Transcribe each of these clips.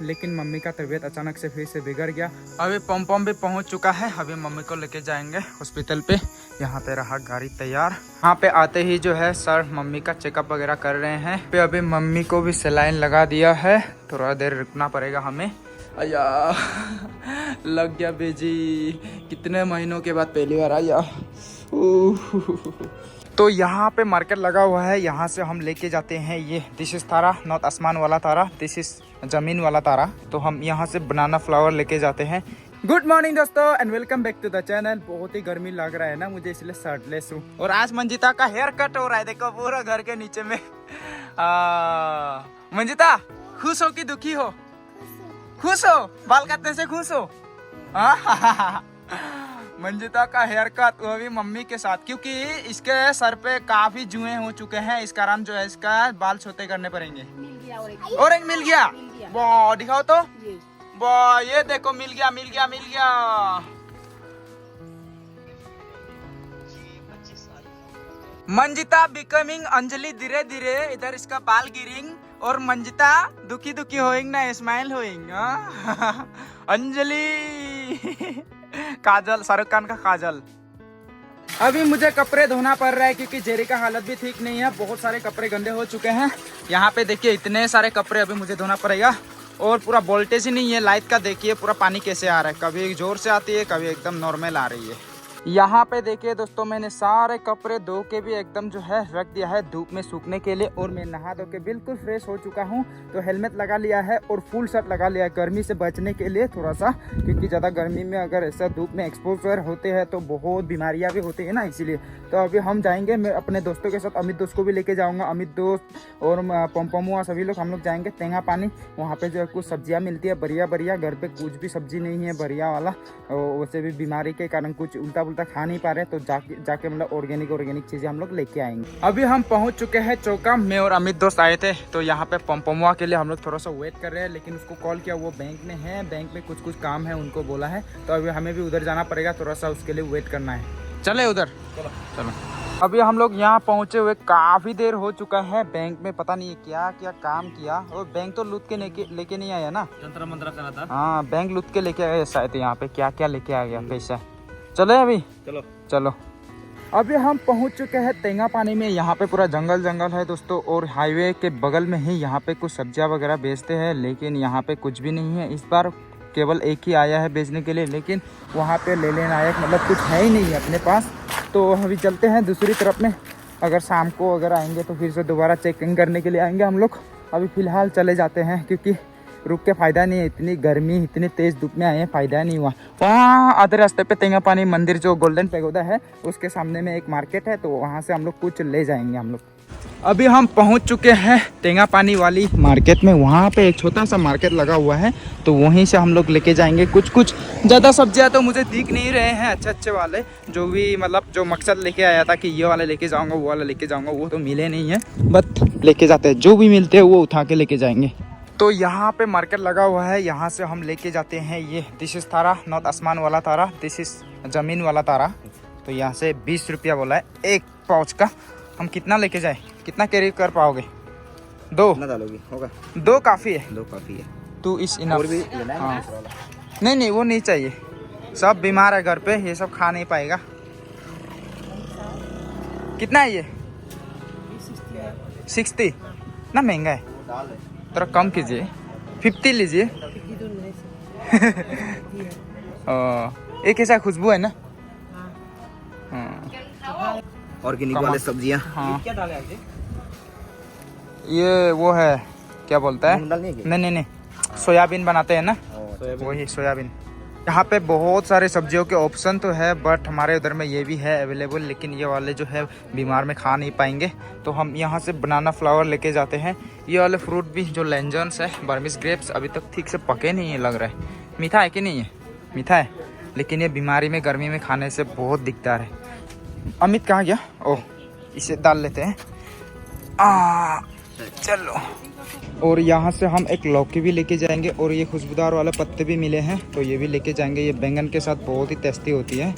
लेकिन मम्मी का तबीयत अचानक से फिर से बिगड़ गया। अभी पम भी पहुंच चुका है। अभी मम्मी को लेके जाएंगे हॉस्पिटल पे। यहाँ पे रहा गाड़ी तैयार। यहाँ पे आते ही जो है सर मम्मी का चेकअप वगैरह कर रहे हैं। पे अभी मम्मी को भी सलाइन लगा दिया है। थोड़ा देर रुकना पड़ेगा हमें। अया लग गया बेजी, कितने महीनों के बाद पहली बार आया। तो यहाँ पे मार्केट लगा हुआ है। यहाँ से हम लेके जाते हैं ये, दिस इज तारा, नॉट आसमान वाला तारा, दिस इज जमीन वाला तारा। तो हम यहाँ से बनाना फ्लावर लेके जाते हैं। गुड मॉर्निंग दोस्तों and welcome back to the channel. बहुत ही गर्मी लग रहा है ना मुझे, इसलिए शर्टलेस हूँ। और आज मंजिता का हेयर कट हो रहा है, देखो पूरा घर के नीचे में। मंजिता खुश हो कि दुखी हो? खुश हो, बाल काटने से खुश हो? मंजिता का हेयर कट, वो भी मम्मी के साथ, क्योंकि इसके सर पे काफी जुएं हो चुके हैं। इस कारण जो है इसका बाल छोटे करने पड़ेंगे। और एक मिल गया, वाह दिखाओ तो, वाह ये देखो मिल गया मिल गया मिल गया। मंजिता बिकमिंग अंजलि धीरे धीरे। इधर इसका बाल गिरिंग और मंजिता दुखी दुखी होइंग ना, स्माइल होइंग। अंजलि काजल, शाहरुख खान का काजल। अभी मुझे कपड़े धोना पड़ रहा है क्योंकि जेरी का हालत भी ठीक नहीं है। बहुत सारे कपड़े गंदे हो चुके हैं। यहाँ पे देखिए इतने सारे कपड़े अभी मुझे धोना पड़ेगा। और पूरा वोल्टेज ही नहीं है लाइट का, देखिए पूरा पानी कैसे आ रहा है, कभी जोर से आती है कभी एकदम नॉर्मल आ रही है। यहाँ पे देखिए दोस्तों, मैंने सारे कपड़े धो के भी एकदम जो है रख दिया है धूप में सूखने के लिए। और मैं नहा धो के बिल्कुल फ्रेश हो चुका हूँ। तो हेलमेट लगा लिया है और फुल शर्ट लगा लिया है गर्मी से बचने के लिए थोड़ा सा, क्योंकि ज़्यादा गर्मी में अगर ऐसा धूप में एक्सपोजर होते हैं तो बहुत बीमारियाँ भी होती है ना, इसीलिए। तो अभी हम जाएंगे, मैं अपने दोस्तों के साथ, अमित दोस्त को भी लेके जाऊँगा। अमित दोस्त और पमपमुआ सभी लोग हम लोग जाएंगे तेंगा पानी। वहाँ पे जो कुछ सब्जियाँ मिलती है बढ़िया बढ़िया, घर पे कुछ भी सब्जी नहीं है बढ़िया वाला। वैसे भी बीमारी के कारण कुछ उल्टा पुल्टा खा नहीं पा रहे, तो जाके मतलब ऑर्गेनिक चीजें हम लोग लेके आएंगे। अभी हम पहुंच चुके हैं चौका। मैं और अमित दोस्त आए थे, तो यहाँ पे पमपमुआ के लिए हम लोग थोड़ा सा वेट कर रहे हैं। लेकिन उसको कॉल किया, वो बैंक में है, बैंक में कुछ काम है उनको बोला है। तो अभी हमें भी उधर जाना पड़ेगा, थोड़ा सा उसके लिए वेट करना है। चले उधर, चलो। अभी हम लोग यहाँ पहुँचे हुए काफ़ी देर हो चुका है। बैंक में पता नहीं क्या क्या काम किया। और बैंक तो लूट के लेके नहीं आया ना, जंतरा मंतरा करा था। हाँ बैंक लूट के लेके आया शायद। यहाँ पे क्या क्या लेके आ गया पैसा। चले अभी, चलो। अभी हम पहुंच चुके हैं तेंगा पानी में। यहाँ पे पूरा जंगल है दोस्तों। और हाईवे के बगल में ही यहाँ पे कुछ सब्जियां वगैरह बेचते हैं, लेकिन यहाँ पे कुछ भी नहीं है। इस बार केवल एक ही आया है बेचने के लिए, लेकिन वहाँ पे लेने लायक मतलब कुछ है ही नहीं अपने पास। तो अभी चलते हैं दूसरी तरफ में। अगर शाम को अगर आएंगे तो फिर से दोबारा चेकिंग करने के लिए आएंगे हम लोग। अभी फ़िलहाल चले जाते हैं, क्योंकि रुक के फ़ायदा नहीं है। इतनी गर्मी, इतनी तेज़ धूप में आए हैं, फ़ायदा नहीं हुआ। वहाँ आधे रास्ते पे तेंगा पानी मंदिर जो गोल्डन पैगोडा है उसके सामने में एक मार्केट है, तो वहाँ से हम लोग कुछ ले जाएंगे हम लोग। अभी हम पहुँच चुके हैं तेंगा पानी वाली मार्केट में। वहाँ पे एक छोटा सा मार्केट लगा हुआ है, तो वहीं से हम लोग लेके जाएंगे कुछ। ज़्यादा सब्जियाँ तो मुझे दिख नहीं रहे हैं अच्छे वाले, जो भी मतलब जो मकसद लेके आया था कि ये वाले लेके जाऊँगा वो वाला लेके जाऊँगा, वो तो मिले नहीं है। बट लेके जाते हैं, जो भी मिलते हैं वो उठा के लेके जाएंगे। तो यहाँ पे मार्केट लगा हुआ है, यहाँ से हम लेके जाते हैं ये, दिस इज तारा, नॉट आसमान वाला तारा, दिस इज जमीन वाला तारा। तो यहाँ से 20 रुपया बोला है एक पाउच का। हम कितना लेके जाए, कितना कैरी कर पाओगे? 2 डालोगे? होगा 2 काफ़ी है, 2 काफ़ी है। 2 इज इनफ। हाँ नहीं वो नहीं चाहिए, सब बीमार है घर पे, ये सब खा नहीं पाएगा। कितना है ये? 60 ना, महंगा है, थोड़ा कम कीजिए, 50 लीजिए। एक ऐसा खुशबू है ना। ऑर्गेनिक वाले सब्जियां। हाँ क्या डाले आपने? ये वो है, क्या बोलता है, नहीं सोयाबीन बनाते हैं ना, वही सोयाबीन। यहाँ पे बहुत सारे सब्जियों के ऑप्शन तो है, बट हमारे उधर में ये भी है अवेलेबल, लेकिन ये वाले जो है बीमार में खा नहीं पाएंगे। तो हम यहाँ से बनाना फ्लावर लेके जाते हैं। ये वाले फ्रूट भी जो लेंजन्स है, बर्मिस ग्रेप्स, अभी तक ठीक से पके नहीं है लग रहा है। मीठा है कि नहीं है? मीठा है, लेकिन ये बीमारी में गर्मी में खाने से बहुत दिक्कत है। अमित कहाँ गया? ओह इसे डाल लेते हैं। चलो। और यहाँ से हम एक लौकी भी लेके जाएंगे, और ये खुशबूदार वाले पत्ते भी मिले हैं, तो ये भी लेके जाएंगे। ये बैंगन के साथ बहुत ही टेस्टी होती है।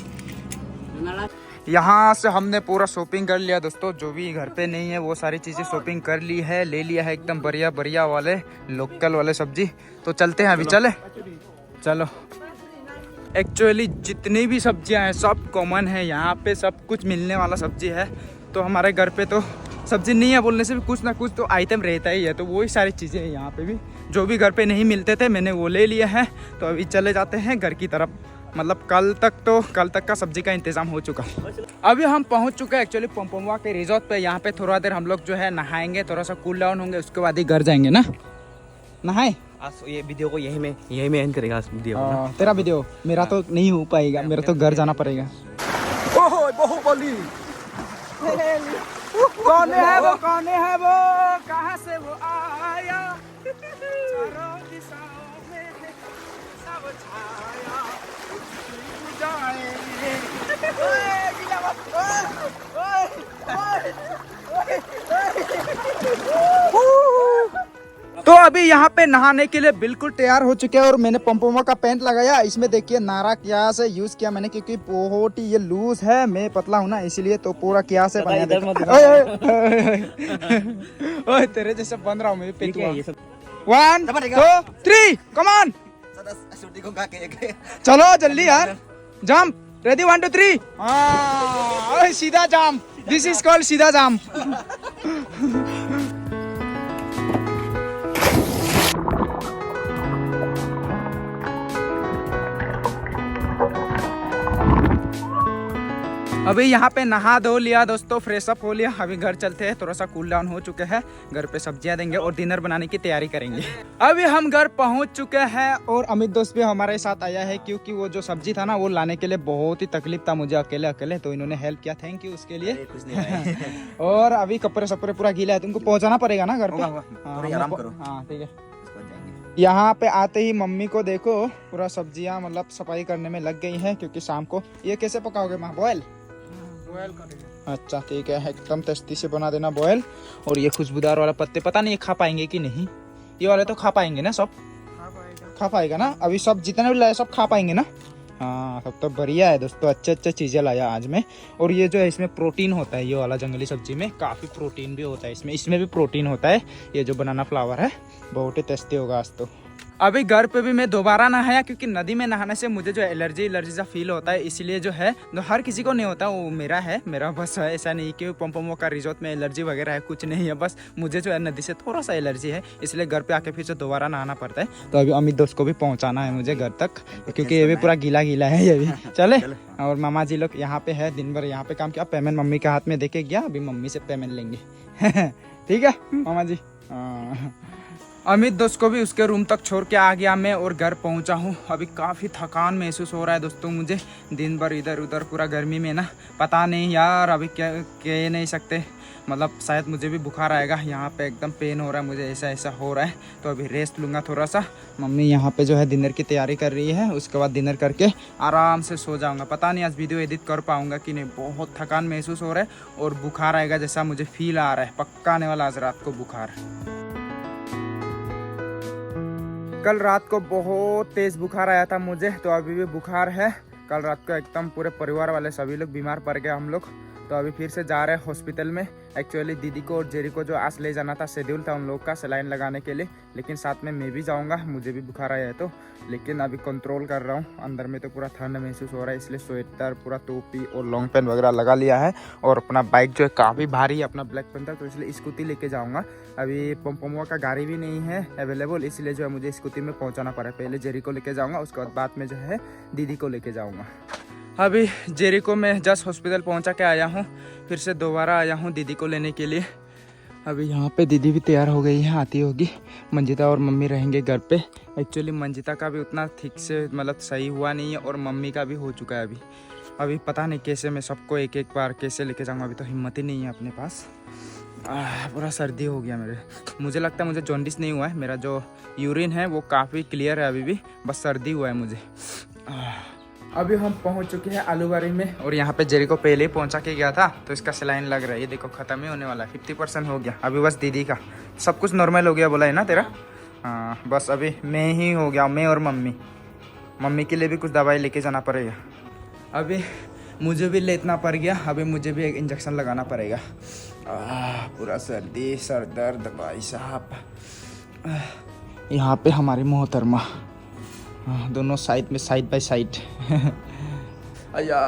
यहाँ से हमने पूरा शॉपिंग कर लिया दोस्तों, जो भी घर पे नहीं है वो सारी चीज़ें शॉपिंग कर ली है, ले लिया है एकदम बढ़िया बढ़िया वाले लोकल वाले सब्जी। तो चलते हैं अभी, चले चलो। एक्चुअली जितनी भी सब्जियां हैं सब कॉमन है यहाँ पे, सब कुछ मिलने वाला सब्जी है। तो हमारे घर पे तो सब्जी नहीं है बोलने से भी कुछ ना कुछ तो आइटम रहता ही है, तो वही सारी चीज़ें हैं यहाँ पे भी। जो भी घर पे नहीं मिलते थे मैंने वो ले लिए हैं। तो अभी चले जाते हैं घर की तरफ, मतलब कल तक का सब्जी का इंतज़ाम हो चुका। अभी हम पहुँच चुके हैं एक्चुअली पंपवा के रिजॉर्ट पे। यहाँ पे थोड़ा देर हम लोग जो है नहाएंगे, थोड़ा सा कूल डाउन होंगे, उसके बाद ही घर जाएंगे ना। नहाए आज ये वीडियो को यही में एंड करेगा इस वीडियो को। तेरा वीडियो मेरा तो नहीं हो पाएगा, मेरा तो घर जाना पड़ेगा। ओहो बाहुबली कौन है वो, कौन है वो, कहाँ से वो आया, चारों दिशाओं में सब छाया, उसकी बुझाएं। ओए गिला मत, ओए ओए ओए। तो अभी यहाँ पे नहाने के लिए बिल्कुल तैयार हो चुके हैं और मैंने पंपोमा का पैंट लगाया। इसमें देखिए नारा क्या से यूज किया मैंने, क्योंकि बहुत ही ये लूज है, मैं पतला हूँ ना इसीलिए, तो पूरा क्या से बनाया। ओए तेरे जैसे बन रहा हूँ मैं पेटुआ। 1 2 3 कम ऑन, चलो जल्दी यार, जंप, रेडी 1 2 3। हाँ सीधा जंप, दिस इज कॉल्ड सीधा जंप। अभी यहाँ पे नहा धो लिया दोस्तों, फ्रेश अप हो लिया। अभी घर चलते हैं, थोड़ा सा कूल डाउन हो चुके हैं, घर पे सब्जियां देंगे और डिनर बनाने की तैयारी करेंगे। अभी हम घर पहुँच चुके हैं और अमित दोस्त भी हमारे साथ आया है, क्योंकि वो जो सब्जी था ना वो लाने के लिए बहुत ही तकलीफ था मुझे अकेले, तो इन्होंने हेल्प किया, थैंक यू उसके लिए। और अभी कपड़े सपड़े पूरा गीला है, तुमको पहुँचाना पड़ेगा ना घर पे। हाँ ठीक है। यहाँ पे आते ही मम्मी को देखो पूरा सब्जियां मतलब सफाई करने में लग गई हैं, क्योंकि शाम को ये कैसे पकाओगे माँ, बॉयल करेंगे। अच्छा ठीक है, एकदम टेस्टी से बना देना बॉयल। और ये खुशबूदार वाला पत्ते पता नहीं ये खा पाएंगे कि नहीं, ये वाले तो खा पाएंगे ना, सब खा पाएगा ना, अभी सब जितने भी लाए सब खा पाएंगे ना। हाँ सब तो बढ़िया है दोस्तों, अच्छे चीज़ें लाया आज में। और ये जो है इसमें प्रोटीन होता है, ये वाला जंगली सब्जी में काफ़ी प्रोटीन भी होता है, इसमें भी प्रोटीन होता है। ये जो बनाना फ्लावर है बहुत ही टेस्टी होगा आज तो। अभी घर पे भी मैं दोबारा नहाया, क्योंकि नदी में नहाने से मुझे जो एलर्जी सा फील होता है, इसीलिए जो है हर किसी को नहीं होता, वो मेरा बस है, ऐसा नहीं कि पंपोमो का रिजॉर्ट में एलर्जी वगैरह है, कुछ नहीं है, बस मुझे जो है नदी से थोड़ा सा एलर्जी है, इसलिए घर पे आके फिर से दोबारा नहाना पड़ता है। तो अभी अमित दोस्त को भी पहुँचाना है मुझे घर तक, क्योंकि ये भी पूरा गीला है ये भी। चले। और मामा जी लोग यहाँ पे है, दिन भर यहाँ पे काम किया, पेमेंट मम्मी के हाथ में देके गया, अभी मम्मी से पेमेंट लेंगे। ठीक है मामा जी। अमित दोस्त को भी उसके रूम तक छोड़ के आ गया मैं और घर पहुंचा हूं। अभी काफ़ी थकान महसूस हो रहा है दोस्तों मुझे, दिन भर इधर उधर पूरा गर्मी में ना, पता नहीं यार अभी क्या कह नहीं सकते, मतलब शायद मुझे भी बुखार आएगा। यहाँ पे एकदम पेन हो रहा है मुझे, ऐसा हो रहा है, तो अभी रेस्ट लूँगा थोड़ा सा। मम्मी यहाँ पे जो है डिनर की तैयारी कर रही है, उसके बाद डिनर करके आराम से सो जाऊँगा। पता नहीं आज वीडियो एडिट कर पाऊँगा कि नहीं, बहुत थकान महसूस हो रहा है और बुखार आएगा जैसा मुझे फील आ रहा है, पक्का आने वाला आज रात को बुखार। कल रात को बहुत तेज़ बुखार आया था मुझे, तो अभी भी बुखार है। कल रात को एकदम पूरे परिवार वाले सभी लोग बीमार पड़ गए हम लोग, तो अभी फिर से जा रहे हैं हॉस्पिटल में। एक्चुअली दीदी को और जेरी को जो आज ले जाना था, शेड्यूल था उन लोग का सलाइन लगाने के लिए, लेकिन साथ में मैं भी जाऊंगा, मुझे भी बुखार आया है तो। लेकिन अभी कंट्रोल कर रहा हूँ, अंदर में तो पूरा ठंड महसूस हो रहा है, इसलिए स्वेटर पूरा टोपी और लॉन्ग पैंट वगैरह लगा लिया है। और अपना बाइक जो है काफ़ी भारी है, अपना ब्लैक पेंथर, तो इसलिए स्कूटी लेके जाऊँगा। अभी पंपोमो का गाड़ी भी नहीं है अवेलेबल, इसलिए जो है मुझे स्कूटी में पहुँचाना पड़ा। पहले जेरी को लेके जाऊँगा, उसके बाद में जो है दीदी को लेके जाऊँगा। अभी जेरी को मैं जस्ट हॉस्पिटल पहुंचा के आया हूं, फिर से दोबारा आया हूं दीदी को लेने के लिए। अभी यहाँ पे दीदी भी तैयार हो गई है, आती होगी। मंजिता और मम्मी रहेंगे घर पे। एक्चुअली मंजिता का भी उतना ठीक से मतलब सही हुआ नहीं है और मम्मी का भी हो चुका है। अभी पता नहीं कैसे मैं सबको एक एक बार कैसे लेके जाऊँगा, अभी तो हिम्मत ही नहीं है अपने पास। पूरा सर्दी हो गया मेरे, मुझे लगता है मुझे जॉन्डिस नहीं हुआ है, मेरा जो यूरिन है वो काफ़ी क्लियर है अभी भी, बस सर्दी हुआ है मुझे। अभी हम पहुंच चुके हैं आलूबारी में और यहाँ पे जेरी को पहले ही पहुंचा के गया था, तो इसका सलाइन लग रहा है, ये देखो ख़त्म ही होने वाला है, 50% हो गया। अभी बस दीदी का सब कुछ नॉर्मल हो गया बोला है ना तेरा। हाँ बस अभी मैं ही हो गया, मैं और मम्मी के लिए भी कुछ दवाई लेके जाना पड़ेगा। अभी मुझे भी लेटना पड़ गया। अभी मुझे भी एक इंजेक्शन लगाना पड़ेगा। पूरा सर्दी सर दर्द भाई साहब। यहाँ पे हमारी मोहतरमा दोनों साइड में साइड बाय साइड। अया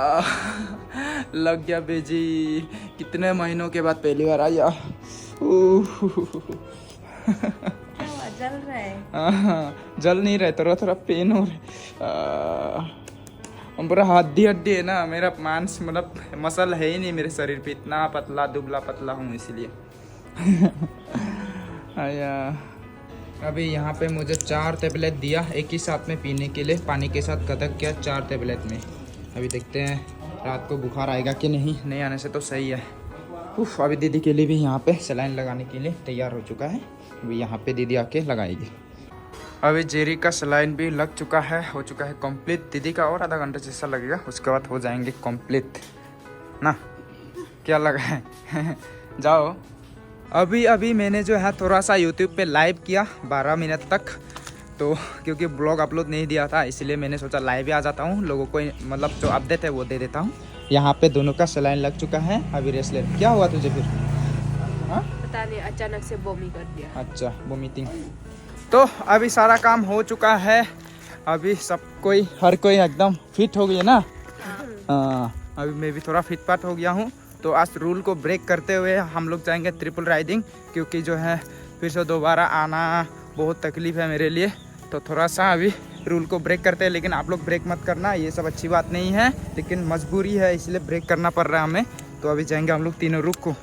लग गया बेजी, कितने महीनों के बाद पहली बार आया। जल रहा है? जल नहीं रहे, थोड़ा थोड़ा पेन हो रहा। पूरा हड्डी हड्डी है ना, मेरा मांस मतलब मसल है ही नहीं मेरे शरीर पे, इतना पतला दुबला पतला हूँ इसीलिए। आया अभी यहाँ पे मुझे 4 टेबलेट दिया एक ही साथ में पीने के लिए, पानी के साथ गदक किया 4 टेबलेट में। अभी देखते हैं रात को बुखार आएगा कि नहीं आने से तो सही है। उफ, अभी दीदी के लिए भी यहाँ पे सलाइन लगाने के लिए तैयार हो चुका है। अभी यहाँ पे दीदी आके लगाएगी। अभी जेरी का सलाइन भी लग चुका है, हो चुका है कंप्लीट। दीदी का और आधा घंटा जैसा लगेगा, उसके बाद हो जाएंगे कंप्लीट ना। क्या लगा है? जाओ। अभी मैंने जो है थोड़ा सा यूट्यूब पे लाइव किया 12 मिनट तक, तो क्योंकि ब्लॉग अपलोड नहीं दिया था इसलिए मैंने सोचा लाइव ही आ जाता हूँ, लोगों को मतलब जो अपडेट है वो दे देता हूँ। यहाँ पे दोनों का सलाइन लग चुका है। अभी रेस्ट ले। क्या हुआ तुझे फिर? हाँ पता नहीं, अचानक से बॉमी कर दिया। अच्छा, वोमिटिंग। तो अभी सारा काम हो चुका है। अभी सब कोई हर कोई एकदम फिट हो गया ना। हाँ, अभी मैं भी थोड़ा फिट फाट हो गया हूँ। तो आज रूल को ब्रेक करते हुए हम लोग जाएंगे ट्रिपल राइडिंग, क्योंकि जो है फिर से दोबारा आना बहुत तकलीफ है मेरे लिए। तो थोड़ा सा अभी रूल को ब्रेक करते हैं, लेकिन आप लोग ब्रेक मत करना, ये सब अच्छी बात नहीं है, लेकिन मजबूरी है इसलिए ब्रेक करना पड़ रहा है हमें। तो अभी जाएंगे हम लोग तीनों रुक को।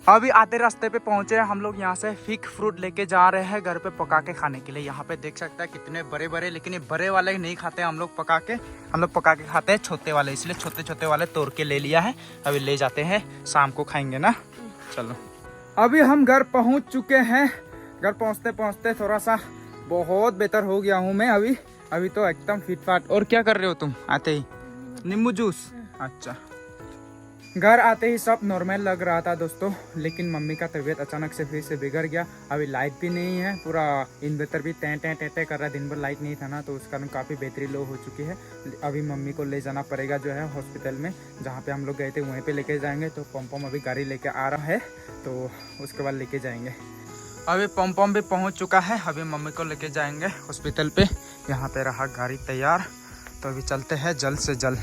अभी आते रास्ते पे पहुंचे हम लोग, यहाँ से फिग फ्रूट लेके जा रहे हैं घर पे पका के खाने के लिए। यहाँ पे देख सकते हैं कितने बड़े बड़े, लेकिन ये बड़े वाले नहीं खाते हम लोग पका के, हम लोग पका के खाते हैं छोटे वाले, इसलिए छोटे छोटे वाले तोड़ के ले लिया है। अभी ले जाते हैं, शाम को खाएंगे ना। चलो अभी हम घर पहुँच चुके हैं। घर पहुँचते पहुँचते थोड़ा सा बहुत बेहतर हो गया हूँ मैं अभी तो एकदम फिट फाट। और क्या कर रहे हो तुम आते ही? नींबू जूस। अच्छा, घर आते ही सब नॉर्मल लग रहा था दोस्तों, लेकिन मम्मी का तबीयत अचानक से फिर से बिगड़ गया। अभी लाइट भी नहीं है, पूरा इन्वर्टर भी टें टें टें टें कर रहा है, दिन भर लाइट नहीं था ना, तो उस कारण काफ़ी बैटरी लो हो चुकी है। अभी मम्मी को ले जाना पड़ेगा जो है हॉस्पिटल में, जहाँ पे हम लोग गए थे वहीं पे लेके जाएंगे। तो पम अभी गाड़ी लेके आ रहा है, तो उसके बाद लेके जाएंगे। अभी पम भी पहुँच चुका है, अभी मम्मी को लेके जाएंगे हॉस्पिटल पे। यहाँ पे रहा गाड़ी तैयार, तो अभी चलते हैं जल्द से जल्द।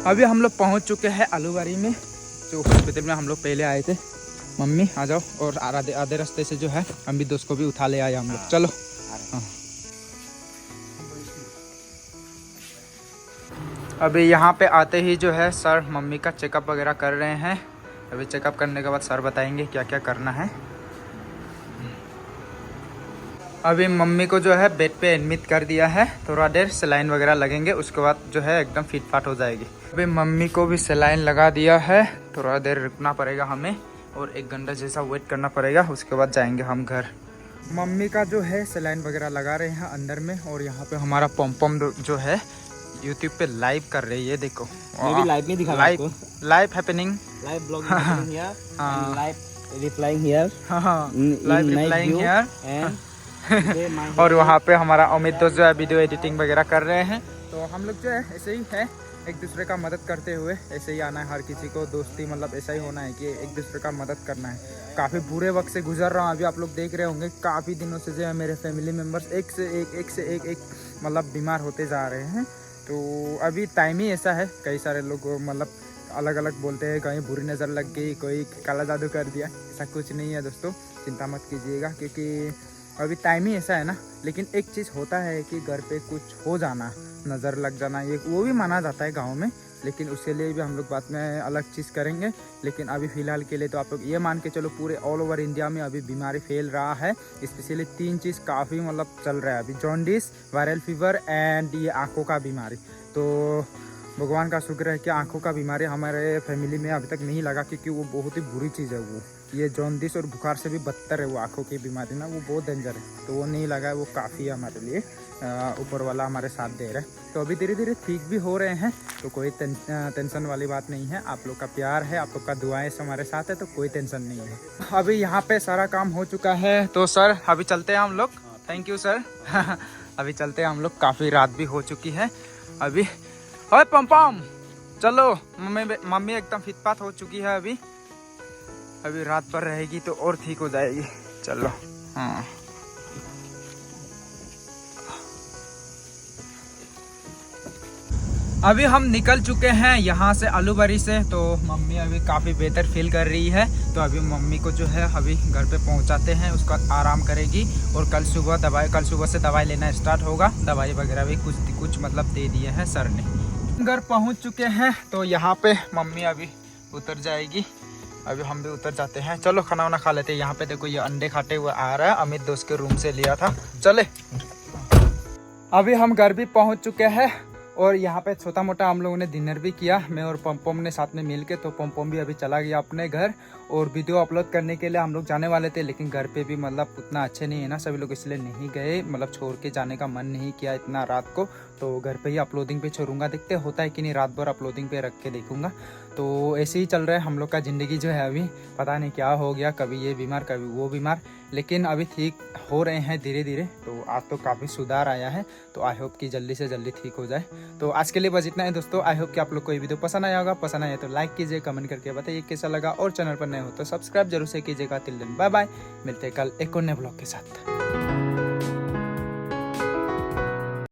अभी हम लोग पहुंच चुके हैं आलूबारी में, जो हॉस्पिटल में हम लोग पहले आए थे। मम्मी आ जाओ, और आधे रास्ते से जो है हम भी दोस्त को भी उठा ले आए हम लोग। चलो। हाँ। अभी यहाँ पे आते ही जो है सर मम्मी का चेकअप वगैरह कर रहे हैं। अभी चेकअप करने के बाद सर बताएंगे क्या क्या करना है। अभी मम्मी को जो है बेड पे एडमिट कर दिया है, थोड़ा देर सलाइन वगैरह लगेंगे, उसके बाद जो है एकदम फिट फाट हो जाएगी। अभी मम्मी को भी सलाइन लगा दिया है, थोड़ा देर रुकना पड़ेगा हमें और 1 घंटा जैसा वेट करना पड़ेगा, उसके बाद जाएंगे हम घर। मम्मी का जो है सलाइन वगैरह लगा रहे हैं अंदर में, और यहाँ पे हमारा पम जो है यूट्यूब पे लाइव कर रही है। देखो मैं भी लाइव में दिखा रहा हूं आपको। Live happening, live blogging here, live replying here, live replying here. और वहाँ पे हमारा अमित दोस्त जो है वीडियो एडिटिंग वगैरह कर रहे हैं। तो हम लोग जो है ऐसे ही है, एक दूसरे का मदद करते हुए ऐसे ही आना है। हर किसी को दोस्ती मतलब ऐसा ही होना है कि एक दूसरे का मदद करना है। काफ़ी बुरे वक्त से गुजर रहा हूँ, अभी आप लोग देख रहे होंगे काफ़ी दिनों से जो है मेरे फैमिली मेम्बर्स एक से एक मतलब बीमार होते जा रहे हैं। तो अभी टाइम ही ऐसा है, कई सारे लोग मतलब अलग अलग बोलते हैं, कहीं बुरी नज़र लग गई, कोई काला जादू कर दिया। ऐसा कुछ नहीं है दोस्तों, चिंता मत कीजिएगा, क्योंकि अभी टाइम ही ऐसा है ना। लेकिन एक चीज़ होता है कि घर पे कुछ हो जाना, नज़र लग जाना, ये वो भी माना जाता है गांव में, लेकिन उसके लिए भी हम लोग बाद में अलग चीज़ करेंगे। लेकिन अभी फ़िलहाल के लिए तो आप लोग ये मान के चलो पूरे ऑल ओवर इंडिया में अभी बीमारी फैल रहा है। स्पेशली 3 चीज़ काफ़ी मतलब चल रहा है अभी, जॉन्डिस, वायरल फीवर एंड ये आँखों का बीमारी। तो भगवान का शुक्र है कि आंखों का बीमारी हमारे फैमिली में अभी तक नहीं लगा, क्योंकि वो बहुत ही बुरी चीज़ है। वो ये जॉन्डिस और बुखार से भी बदतर है वो आंखों की बीमारी ना, वो बहुत डेंजर है। तो वो नहीं लगा है, वो काफ़ी है हमारे लिए। ऊपर वाला हमारे साथ दे रहा है। तो अभी धीरे धीरे ठीक भी हो रहे हैं, तो कोई टेंशन वाली बात नहीं है। आप लोग का प्यार है, आप लोग का दुआएं हमारे साथ है, तो कोई टेंशन नहीं है। अभी यहाँ पे सारा काम हो चुका है, तो सर अभी चलते हैं हम लोग। Thank you sir. अभी चलते हैं हम लोग, काफ़ी रात भी हो चुकी है अभी। ओए पम चलो, मम्मी एकदम फिटपात हो चुकी है अभी रात पर रहेगी तो और ठीक हो जाएगी। चलो हाँ। अभी हम निकल चुके हैं यहाँ से आलूबारी से। तो मम्मी अभी काफ़ी बेहतर फील कर रही है, तो अभी मम्मी को जो है अभी घर पे पहुँचाते हैं, उसका आराम करेगी। और कल सुबह से दवाई लेना स्टार्ट होगा। दवाई वगैरह भी कुछ मतलब दे दिए हैं सर ने। घर पहुँच चुके हैं, तो यहाँ पे मम्मी अभी उतर जाएगी। अभी हम भी उतर जाते हैं। चलो खाना वाना खा लेते हैं। यहाँ पे देखो ये अंडे खाते हुए आ रहा है, अमित दोस्त के रूम से लिया था। चले, अभी हम घर भी पहुँच चुके हैं और यहाँ पे छोटा मोटा हम लोगों ने डिनर भी किया, मैं और पम ने साथ में मिल के। तो पम भी अभी चला गया अपने घर, और वीडियो अपलोड करने के लिए हम लोग जाने वाले थे, लेकिन घर पे भी मतलब उतना अच्छे नहीं है ना सभी लोग, इसलिए नहीं गए। मतलब छोड़ के जाने का मन नहीं किया इतना रात को, तो घर पे ही अपलोडिंग पे छोड़ूंगा। देखते होता है कि नहीं, रात भर अपलोडिंग पे रख के देखूंगा। तो ऐसे ही चल रहा है हम लोग का ज़िंदगी जो है। अभी पता नहीं क्या हो गया, कभी ये बीमार कभी वो बीमार, लेकिन अभी ठीक हो रहे हैं धीरे धीरे। तो आज तो काफ़ी सुधार आया है, तो आई होप कि जल्दी से जल्दी ठीक हो जाए। तो आज के लिए बस इतना है दोस्तों। आई होप कि आप लोग को ये वीडियो पसंद आया होगा। पसंद आया तो लाइक कीजिए, कमेंट करके बताइए कैसा लगा, और चैनल पर नए हो तो सब्सक्राइब जरूर से कीजिएगा। टिल देन बाय बाय, मिलते हैं कल एक और नए ब्लॉग के साथ।